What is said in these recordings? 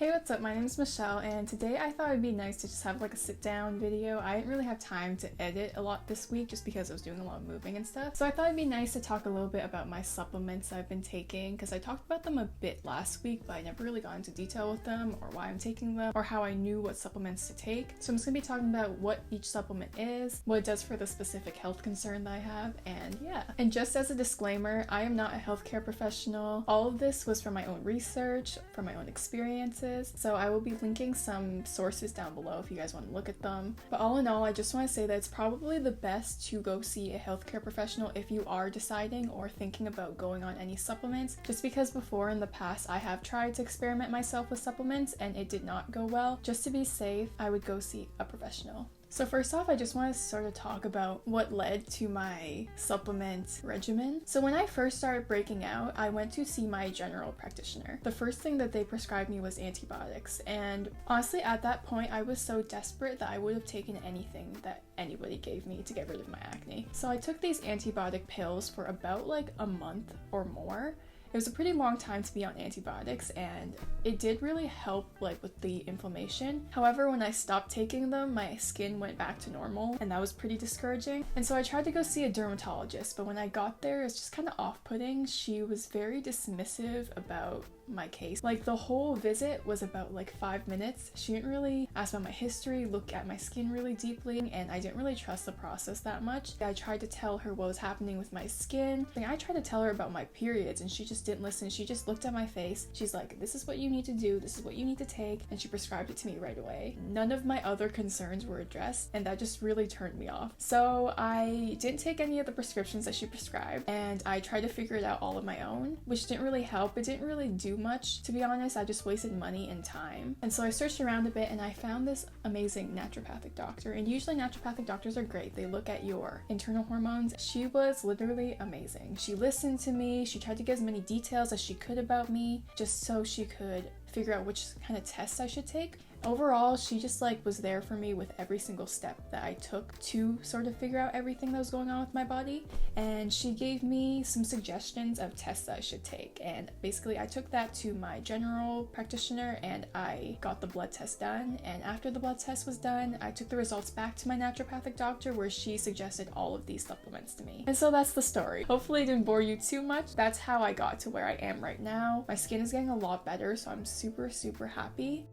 Hey, what's up? My name is Michelle, and today I thought it'd be nice to just have like a sit-down video. I didn't really have time to edit a lot this week just because I was doing a lot of moving and stuff. So I thought it'd be nice to talk a little bit about my supplements I've been taking, because I talked about them a bit last week, but I never really got into detail with them, or why I'm taking them, or how I knew what supplements to take. So I'm just gonna be talking about what each supplement is, what it does for the specific health concern that I have, and yeah. And just as a disclaimer, I am not a healthcare professional. All of this was from my own research, from my own experiences. So I will be linking some sources down below if you guys want to look at them. But all in all, I just want to say that it's probably the best to go see a healthcare professional if you are deciding or thinking about going on any supplements, just because before in the past I have tried to experiment myself with supplements and it did not go well. Just to be safe, I would go see a professional. So first off, I just want to sort of talk about what led to my supplement regimen. So when I first started breaking out, I went to see my general practitioner. The first thing that they prescribed me was antibiotics, and honestly at that point I was so desperate that I would have taken anything that anybody gave me to get rid of my acne. So I took these antibiotic pills for about like a month or more. It was a pretty long time to be on antibiotics, and it did really help like with the inflammation. However, when I stopped taking them, my skin went back to normal, and that was pretty discouraging. And so I tried to go see a dermatologist, but when I got there, it's just kind of off-putting. She was very dismissive about my case. Like the whole visit was about like 5 minutes. She didn't really ask about my history, look at my skin really deeply, and I didn't really trust the process that much. I tried to tell her what was happening with my skin. I tried to tell her about my periods, and she just didn't listen. She just looked at my face. She's like, this is what you need to do, this is what you need to take, and she prescribed it to me right away. None of my other concerns were addressed, and that just really turned me off. So I didn't take any of the prescriptions that she prescribed, and I tried to figure it out all on my own, which didn't really help. It didn't really do much, to be honest. I just wasted money and time. And so I searched around a bit, and I found this amazing naturopathic doctor, and usually naturopathic doctors are great. They look at your internal hormones. She was literally amazing. She listened to me. She tried to get as many details as she could about me, just so she could figure out which kind of tests I should take. Overall, she just like was there for me with every single step that I took to sort of figure out everything that was going on with my body, and she gave me some suggestions of tests that I should take, and basically I took that to my general practitioner and I got the blood test done. And after the blood test was done, I took the results back to my naturopathic doctor, where she suggested all of these supplements to me. And so that's the story. Hopefully it didn't bore you too much. That's how I got to where I am right now. My skin is getting a lot better, so I'm super happy.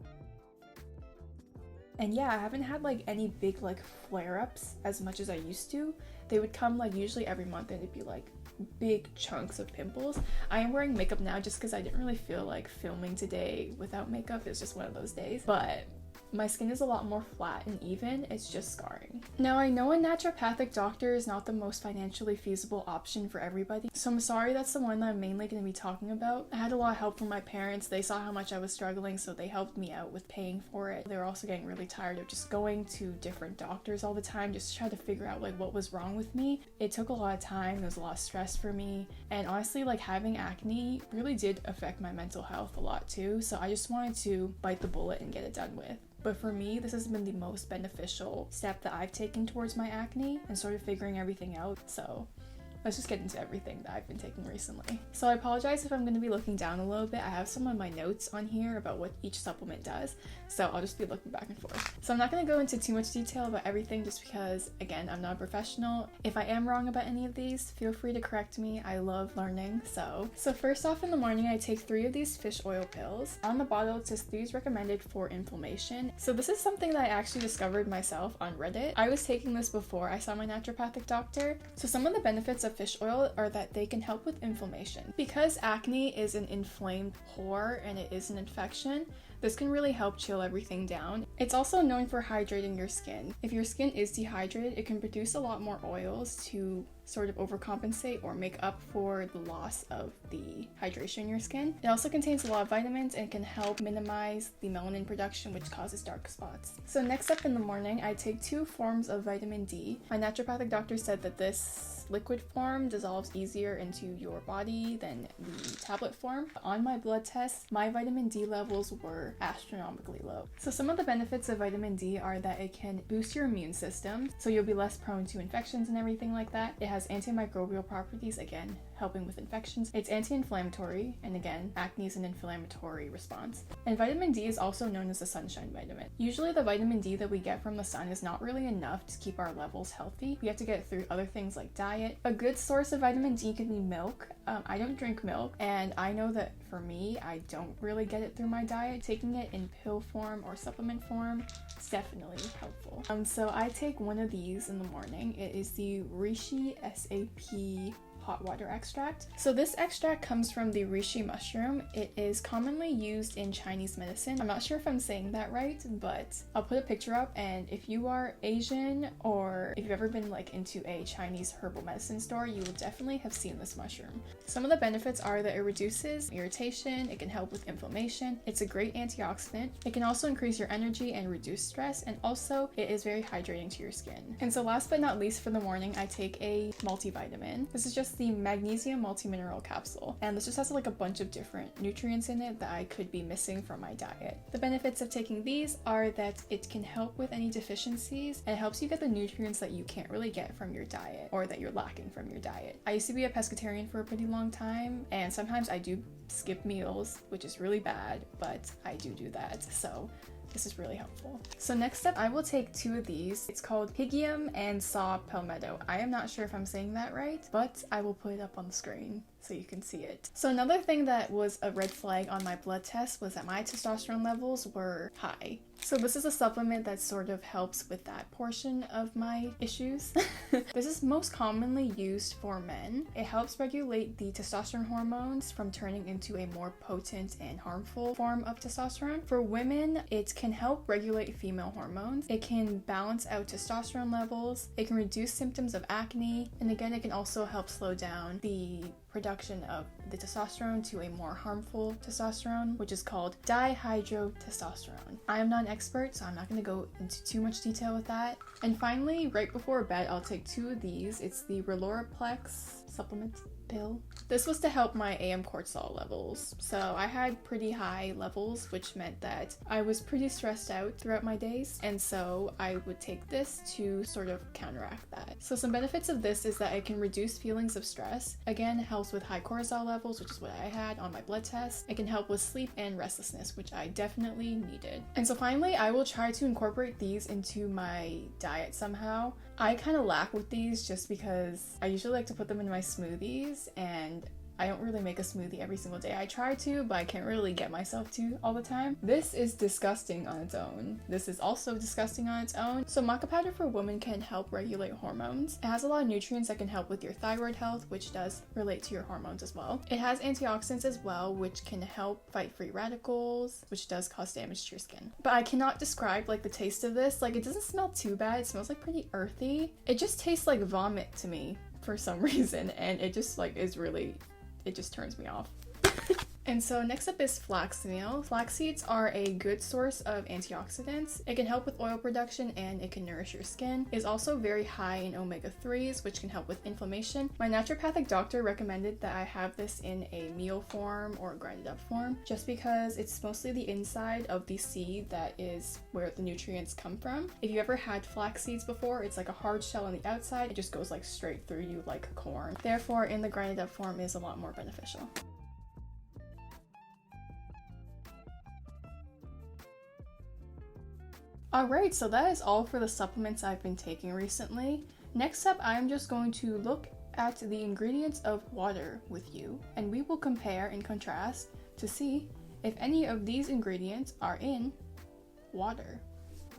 And yeah, I haven't had like any big like flare-ups as much as I used to. They would come like usually every month, and it'd be like big chunks of pimples. I am wearing makeup now just because I didn't really feel like filming today without makeup. It's just one of those days. But my skin is a lot more flat and even. It's just scarring. Now, I know a naturopathic doctor is not the most financially feasible option for everybody, so I'm sorry that's the one that I'm mainly going to be talking about. I had a lot of help from my parents. They saw how much I was struggling, so they helped me out with paying for it. They were also getting really tired of just going to different doctors all the time just to try to figure out like what was wrong with me. It took a lot of time. There was a lot of stress for me, and honestly, like having acne really did affect my mental health a lot too, so I just wanted to bite the bullet and get it done with. But for me, this has been the most beneficial step that I've taken towards my acne and sort of figuring everything out. So let's just get into everything that I've been taking recently. So I apologize if I'm going to be looking down a little bit. I have some of my notes on here about what each supplement does, so I'll just be looking back and forth. So I'm not going to go into too much detail about everything just because, again, I'm not a professional. If I am wrong about any of these, feel free to correct me. I love learning. So first off, in the morning, I take 3 of these fish oil pills. On the bottle, it says 3 is recommended for inflammation. So this is something that I actually discovered myself on Reddit. I was taking this before I saw my naturopathic doctor. So some of the benefits of fish oil are that they can help with inflammation. Because acne is an inflamed pore and it is an infection, this can really help chill everything down. It's also known for hydrating your skin. If your skin is dehydrated, it can produce a lot more oils to sort of overcompensate or make up for the loss of the hydration in your skin. It also contains a lot of vitamins and can help minimize the melanin production, which causes dark spots. So next up in the morning, I take 2 forms of vitamin D. My naturopathic doctor said that this liquid form dissolves easier into your body than the tablet form. On my blood test, my vitamin D levels were astronomically low. So some of the benefits of vitamin D are that it can boost your immune system, so you'll be less prone to infections and everything like that. It has antimicrobial properties, again, helping with infections. It's anti-inflammatory, and again, acne is an inflammatory response. And vitamin D is also known as the sunshine vitamin. Usually the vitamin D that we get from the sun is not really enough to keep our levels healthy. We have to get it through other things like diet. A good source of vitamin D can be milk. I don't drink milk, and I know that for me, I don't really get it through my diet. Taking it in pill form or supplement form is definitely helpful. So I take one of these in the morning. It is the REISHI SAP hot water extract. So this extract comes from the reishi mushroom. It is commonly used in Chinese medicine. I'm not sure if I'm saying that right, but I'll put a picture up, and if you are Asian or if you've ever been like into a Chinese herbal medicine store, you will definitely have seen this mushroom. Some of the benefits are that it reduces irritation, it can help with inflammation, it's a great antioxidant, it can also increase your energy and reduce stress, and also it is very hydrating to your skin. And so last but not least, for the morning, I take a multivitamin. This is just the Magnesium Multi-Mineral capsule, and this just has like a bunch of different nutrients in it that I could be missing from my diet. The benefits of taking these are that it can help with any deficiencies, and it helps you get the nutrients that you can't really get from your diet or that you're lacking from your diet. I used to be a pescatarian for a pretty long time, and sometimes I do skip meals, which is really bad, but I do that, so this is really helpful. So next up, I will take two of these. It's called Pygeum Saw Palmetto. I am not sure if I'm saying that right, but I will put it up on the screen so you can see it. So another thing that was a red flag on my blood test was that my testosterone levels were high. So this is a supplement that sort of helps with that portion of my issues. This is most commonly used for men. It helps regulate the testosterone hormones from turning into a more potent and harmful form of testosterone. For women, it can help regulate female hormones. It can balance out testosterone levels. It can reduce symptoms of acne. And again, it can also help slow down the production of the testosterone to a more harmful testosterone, which is called dihydrotestosterone. I am not an expert, so I'm not going to go into too much detail with that. And finally, right before bed, I'll take two of these. It's the RELORA PLEX supplement pill. This was to help my AM cortisol levels. So I had pretty high levels, which meant that I was pretty stressed out throughout my days, and so I would take this to sort of counteract that. So some benefits of this is that it can reduce feelings of stress. Again, it helps with high cortisol levels, which is what I had on my blood test. It can help with sleep and restlessness, which I definitely needed. And so finally, I will try to incorporate these into my diet somehow. I kind of lack with these just because I usually like to put them in my smoothies, and I don't really make a smoothie every single day. I try to, but I can't really get myself to all the time. This is disgusting on its own. This is also disgusting on its own. So maca powder for women can help regulate hormones. It has a lot of nutrients that can help with your thyroid health, which does relate to your hormones as well. It has antioxidants as well, which can help fight free radicals, which does cause damage to your skin. But I cannot describe like the taste of this. Like, it doesn't smell too bad. It smells like pretty earthy. It just tastes like vomit to me for some reason, and it just like is really, it just turns me off. And so next up is flax meal. Flax seeds are a good source of antioxidants. It can help with oil production and it can nourish your skin. It is also very high in omega-3s, which can help with inflammation. My naturopathic doctor recommended that I have this in a meal form or grinded up form, just because it's mostly the inside of the seed that is where the nutrients come from. If you ever had flax seeds before, it's like a hard shell on the outside. It just goes like straight through you like corn. Therefore, in the grinded up form is a lot more beneficial. Alright, so that is all for the supplements I've been taking recently. Next up, I'm just going to look at the ingredients of water with you, and we will compare and contrast to see if any of these ingredients are in water.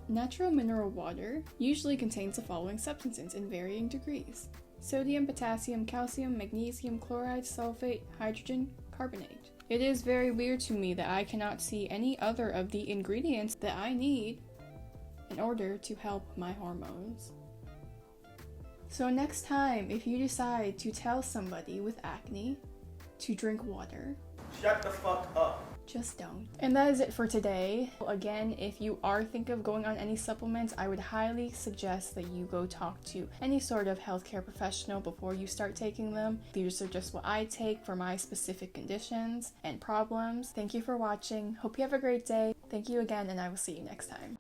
Natural mineral water usually contains the following substances in varying degrees: sodium, potassium, calcium, magnesium, chloride, sulfate, hydrogen, carbonate. It is very weird to me that I cannot see any other of the ingredients that I need in order to help my hormones. So next time, if you decide to tell somebody with acne to drink water, shut the fuck up. Just don't. And that is it for today. Again, if you are thinking of going on any supplements, I would highly suggest that you go talk to any sort of healthcare professional before you start taking them. These are just what I take for my specific conditions and problems. Thank you for watching. Hope you have a great day. Thank you again, and I will see you next time.